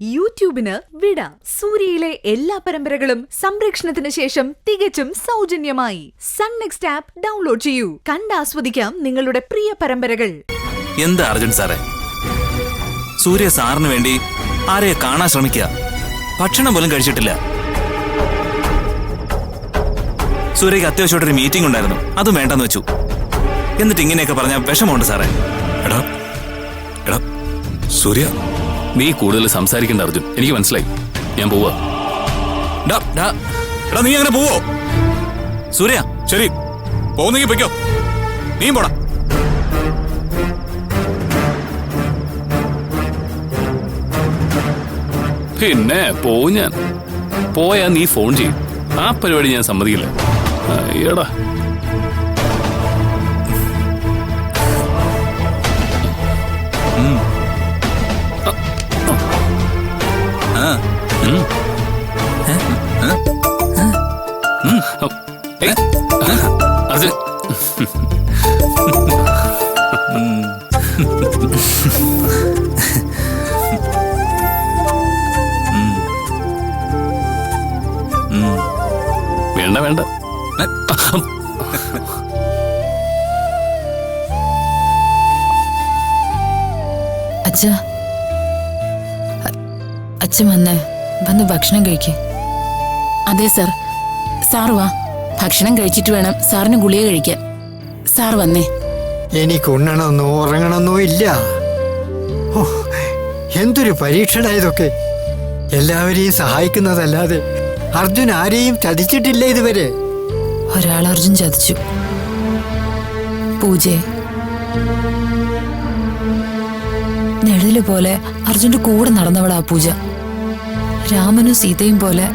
യൂട്യൂബിന് വിട. സൂര്യയിലെ എല്ലാ പരമ്പരകളും സംരക്ഷണത്തിന് ശേഷം തികച്ചും സൗജന്യമായി സൺ നെക്സ്റ്റ് ആപ്പ് ഡൗൺലോഡ് ചെയ്യൂ. കണ്ടാസ്വദിക്കാം നിങ്ങളുടെ പ്രിയ പരമ്പരകൾ. എന്താ അർജുൻ സാറേ, സൂര്യ സാറിന് വേണ്ടി ആരെയെ കാണാൻ ശ്രമിക്കുക, ഭക്ഷണം പോലും കഴിച്ചിട്ടില്ല. സൂര്യക്ക് അത്യാവശ്യമായിട്ടൊരു മീറ്റിംഗ് ഉണ്ടായിരുന്നു, അതും വേണ്ടെന്ന് വെച്ചു. എന്നിട്ട് ഇങ്ങനെയൊക്കെ പറഞ്ഞാൽ വിഷമമുണ്ട് സാറേ. എടാ എടാ സൂര്യ, നീ കൂടുതൽ സംസാരിക്കണ്ട അർജുൻ, എനിക്ക് മനസ്സിലായി. ഞാൻ പോവാ. നീ അങ്ങനെ പോവോ? സൂര്യ, ശരി, പോകുന്നെങ്കിൽ പൊയ്ക്കോ. നീ പോടാ. പിന്നെ പോവും ഞാൻ. പോയാ നീ ഫോൺ ചെയ്യും. ആ പരിപാടി ഞാൻ സമ്മതിക്കില്ല. അയ്യടാ. അർജുൻ, വേണ്ട വേണ്ട. അച്ഛാ, അച്ഛൻ വന്ന് ഭക്ഷണം കഴിക്കേ. അതെ സാർ, സാർ വാ, ഭക്ഷണം കഴിച്ചിട്ട് വേണം സാറിന് ഗുളിക കഴിക്കാൻ. സാർ വന്നേ. എനിക്ക് ഉണ്ണണമെന്നോ ഉറങ്ങണമെന്നോ ഇല്ല. ഓ, എന്തൊരു പരീക്ഷണ ഇതൊക്കെ. എല്ലാവരെയും സഹായിക്കുന്നതല്ലാതെ അർജുൻ ആരെയും ചതിച്ചിട്ടില്ല ഇതുവരെ. ഒരാൾ അർജുൻ ചതിച്ചു. പൂജയെ നിഴല് പോലെ അർജുന്റെ കൂടെ നടന്നവളാ പൂജ. രാമനും സീതയും പോലെ